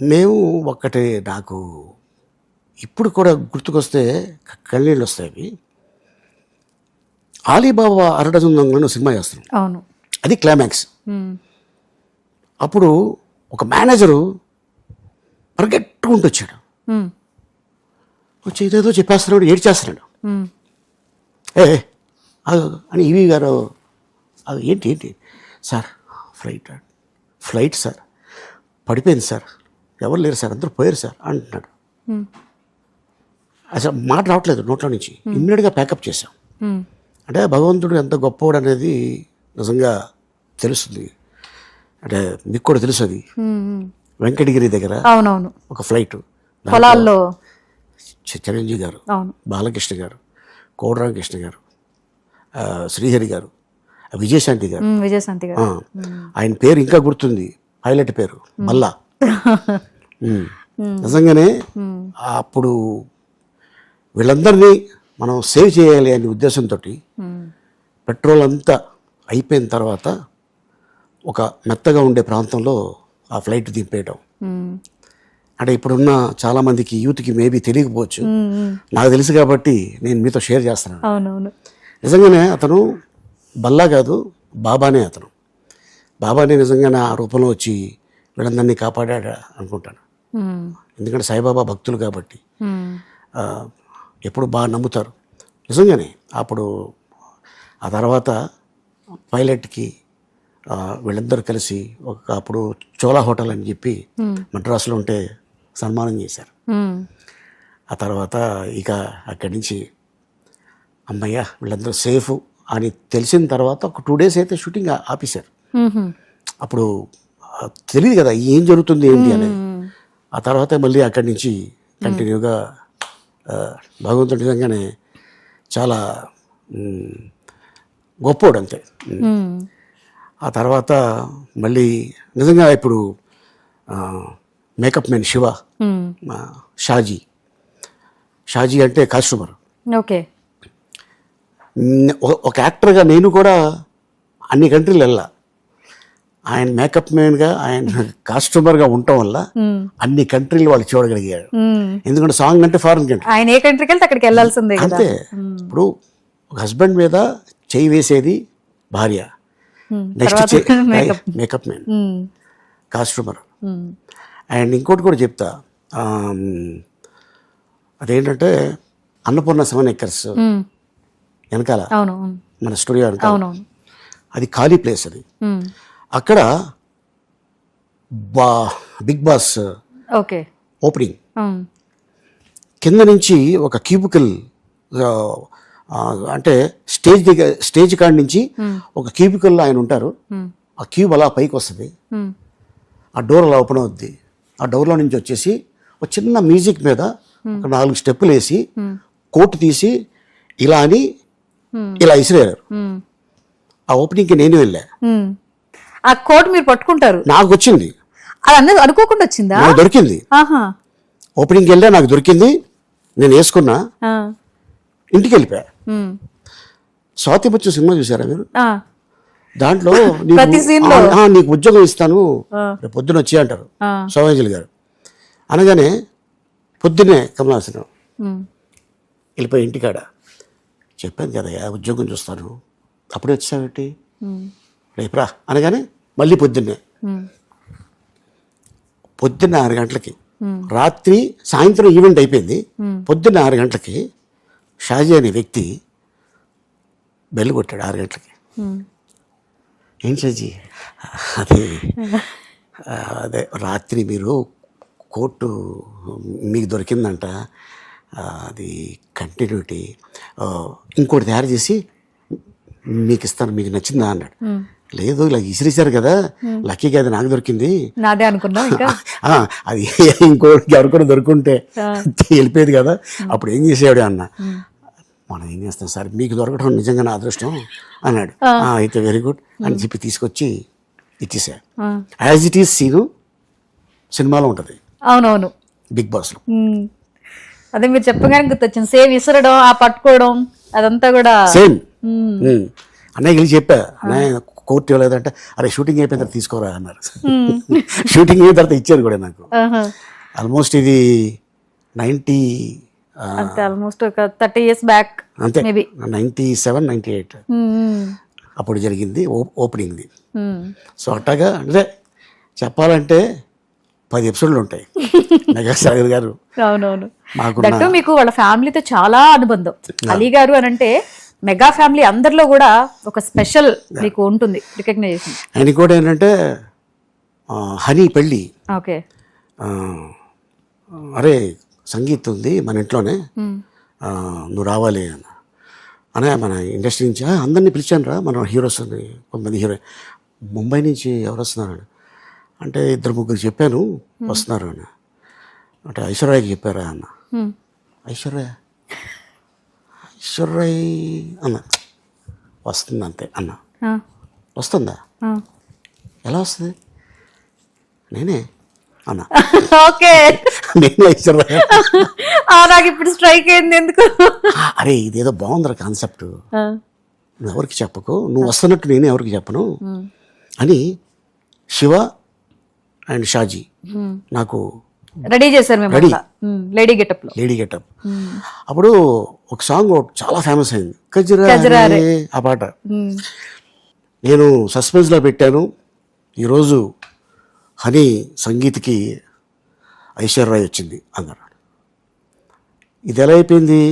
మేము ఒక్కటే నాకు ఇప్పుడు కూడా గుర్తుకొస్తే కళ్ళీళ్ళు వస్తాయి అవి. ఆలీబాబా అరడజన్ దొంగలను సినిమా చేస్తున్నాం, అవును. అది క్లైమాక్స్. అప్పుడు ఒక మేనేజరు పరిగెట్టుకుంటూ వచ్చాడు, వచ్చి ఏదేదో చెప్పేస్తున్నాడు, ఏడ్చేస్తున్నాడు. ఏ అని ఈవీ గారు అది ఏంటి ఏంటి సార్, ఫ్లైట్ సార్ పడిపోయింది సార్, ఎవరు లేరు సార్, అందరూ పోయారు సార్ అంటున్నాడు. అసలు మాట రావట్లేదు నోట్లో నుంచి. ఇమ్మీడియట్గా ప్యాకప్ చేశాం. అంటే భగవంతుడు ఎంత గొప్పవాడు అనేది నిజంగా తెలుస్తుంది. అంటే మీకు కూడా తెలుసు, అది వెంకటగిరి దగ్గర అవునవును ఒక ఫ్లైట్, పొలాల్లో చిరంజీవి గారు, అవును, బాలకృష్ణ గారు, కోడరామకృష్ణ గారు, శ్రీహరి గారు, విజయశాంతి గారు, విజయశాంతి గారు, ఆయన పేరు ఇంకా గుర్తుంది, పైలట్ పేరు మల్లా. నిజంగానే అప్పుడు వీళ్ళందరినీ మనం సేవ్ చేయాలి అనే ఉద్దేశంతో పెట్రోల్ అంతా అయిపోయిన తర్వాత ఒక మెత్తగా ఉండే ప్రాంతంలో ఆ ఫ్లైట్ దింపేయటం. అంటే ఇప్పుడున్న చాలామందికి యూత్కి మేబీ తెలియకపోవచ్చు, నాకు తెలుసు కాబట్టి నేను మీతో షేర్ చేస్తున్నాను. అవునవును. నిజంగానే అతను బల్లా కాదు, బాబానే. అతను బాబానే నిజంగానే ఆ రూపంలో వచ్చి వీళ్ళందరినీ కాపాడాడు అనుకుంటాను. ఎందుకంటే సాయిబాబా భక్తులు కాబట్టి ఎప్పుడు బాగా నమ్ముతారు నిజంగానే. అప్పుడు ఆ తర్వాత పైలట్కి వీళ్ళందరూ కలిసి అప్పుడు చోలా హోటల్ అని చెప్పి మద్రాసులో ఉంటే సన్మానం చేశారు. ఆ తర్వాత ఇక అక్కడి నుంచి అమ్మయ్య వీళ్ళందరూ సేఫ్ అని తెలిసిన తర్వాత ఒక 2 days అయితే షూటింగ్ ఆపేశారు. అప్పుడు తెలియదు కదా ఏం జరుగుతుంది ఏంటి అనేది. ఆ తర్వాత మళ్ళీ అక్కడి నుంచి కంటిన్యూగా భగవంతుడి నిజంగానే చాలా గొప్పోడు అంతే. ఆ తర్వాత మళ్ళీ నిజంగా ఇప్పుడు మేకప్ మ్యాన్ శివ, షాజీ అంటే కాస్ట్యూమర్. ఓకే. ఒక యాక్టర్గా నేను కూడా అన్ని కంట్రీలు వెళ్ళా. ఆయన మేకప్ మ్యాన్గా, ఆయన కాస్ట్యూమర్గా ఉండటం వల్ల అన్ని కంట్రీలు వాళ్ళు చూడగలిగారు. ఎందుకంటే సాంగ్ అంటే ఫారెన్ కంట్రీ, ఆయన ఏ కంట్రీకి వెళ్తే అక్కడికి వెళ్ళాల్సిందే అంతే. ఇప్పుడు ఒక హస్బెండ్ మీద చేయి వేసేది భార్య, next makeup man, costumer. And ఇంకోటి కూడా చెప్తా, అదేంటంటే అన్నపూర్ణ సెవెన్ ఎకర్స్ వెనకాల మన స్టూడియో వెనకాల, అది ఖాళీ ప్లేస్. అది అక్కడ బిగ్ బాస్ ఓపెనింగ్ కింద నుంచి ఒక క్యూబికల్, అంటే స్టేజ్ కాడి నుంచి ఒక క్యూబికల్లో ఆయన ఉంటారు. ఆ క్యూబ్ అలా పైకి వస్తుంది, ఆ డోర్ అలా ఓపెన్ అవుద్ది. ఆ డోర్లో నుంచి వచ్చేసి ఒక చిన్న మ్యూజిక్ మీద ఒక 4 స్టెప్పులు వేసి కోట్ తీసి ఇలా అని ఇలా ఇసిరారు. ఆ ఓపెనింగ్కి నేను వెళ్ళా. ఆ కోట్ మీరు పట్టుకుంటారు, నాకు వచ్చింది. అది అందరూ అనుకోకుండా వచ్చిందా? నాకు దొరికింది. ఓపెనింగ్కి వెళ్ళా, నాకు దొరికింది, నేను వేసుకున్నా, ఇంటికి వెళ్ళిపోయా. స్వాతి బచ్చు సినిమా చూసారా మీరు? దాంట్లో నీకు ఉద్యోగం ఇస్తాను రేపు పొద్దున వచ్చి అంటారు సోమాంజలి గారు. అనగానే పొద్దున్నే కమలాసనం వెళ్ళిపోయి ఇంటికాడ చెప్పాను కదా ఉద్యోగం చూస్తాను, అప్పుడే వచ్చావేంటి రేపురా అనగానే మళ్ళీ పొద్దున్నే 6 గంటలకి, రాత్రి సాయంత్రం ఈవెంట్ అయిపోయింది, పొద్దున్న 6 గంటలకి షాజీ అనే వ్యక్తి బెల్ కొట్టాడు 6 గంటలకి. ఏం షాజీ, అదే రాత్రి మీరు కోర్టు మీకు దొరికిందంట, అది కంటిన్యూటీ, ఇంకోటి తయారు చేసి మీకు ఇస్తాను, మీకు నచ్చిందా అన్నాడు. లేదు ఇలా ఇసిరేశారు కదా, లక్కీగా అది నాకు దొరికింది, నాదే అనుకున్నా, అది ఇంకోటికి ఎవరికైనా దొరుకుంటే వెళ్ళిపోయేది కదా, అప్పుడు ఏం చేసేవాడు అన్న. మనం ఏం చేస్తాం సార్, మీకు దొరకడం నిజంగా నా అదృష్టం అన్నాడు. అయితే వెరీ గుడ్ అని చెప్పి తీసుకొచ్చి ఇచ్చేసా. యాజ్ ఇట్ ఈస్ సీను సినిమాలో ఉంటుంది. అవునవును, బిగ్ బాస్లో. అదే మీరు చెప్పగానే గుర్తొచ్చింది, సేమ్ ఇసరడం, ఆ పట్టుకోవడం అదంతా కూడా సేమ్. అన్నయ్య వెళ్ళి చెప్పా, అన్నయ్య కోర్టు ఇవ్వలేదంటే అరే షూటింగ్ అయిపోయిన తర్వాత తీసుకోరా అన్నారు. షూటింగ్ అయిన తర్వాత ఇచ్చారు కూడా నాకు. ఆల్మోస్ట్ ఇది 90 అంటే ఆల్మోస్ట్ ఒక 30 years బ్యాక్ అంతే, మేబీ. 97, 98 అప్పుడు జరిగింది ఓపెనింగ్ది. సో అట్టగా అంటే చెప్పాలంటే 10 ఎపిసోడ్లు ఉంటాయి మెగాస్టార్ గారు. అవునవును. మాకు దట్టు మీకు వాళ్ళ ఫ్యామిలీతో చాలా అనుబంధం. అలీ గారు అని అంటే మెగా ఫ్యామిలీ అందరిలో కూడా ఒక స్పెషల్ మీకు ఉంటుంది రికగ్నైజేషన్. ఆయన కూడా ఏంటంటే హనీ పెళ్ళి, ఓకే. అరే సంగీత్ ఉంది మన ఇంట్లోనే, నువ్వు రావాలి అనే మన ఇండస్ట్రీ నుంచి అందరినీ పిలిచాను రా, మన హీరోస్ కొంతమంది హీరో ముంబై నుంచి ఎవరు వస్తున్నారు అంటే 2-3 చెప్పాను వస్తున్నారు అని. అంటే ఐశ్వర్యకి చెప్పారా అన్న. ఐశ్వర్య అన్న వస్తుంది అంతే అన్న. వస్తుందా? ఎలా వస్తుంది? నేనే అన్న. ఓకే. నేనే ఐశ్వర్య. నాకు ఇప్పుడు స్ట్రైక్ అయింది ఎందుకు. అరే ఇదేదో బాగుందిరా కాన్సెప్ట్, నువ్వు ఎవరికి చెప్పకు, నువ్వు వస్తున్నట్టు నేనే ఎవరికి చెప్పను అని శివ అండ్ షాజీ నాకు రెడీ చేశారు మేము. రెడీ. లేడీ గెటప్ లో. Lady getup. అప్పుడు ఒక సాంగ్ చాలా ఫేమస్ అయింది, కజరా కజరారే ఆ పాట. నేను సస్పెన్స్లో పెట్టాను. ఈరోజు హనీ సంగీత్కి ఐశ్వర్య వచ్చింది అన్నారు. ఇది ఎలా అయిపోయింది?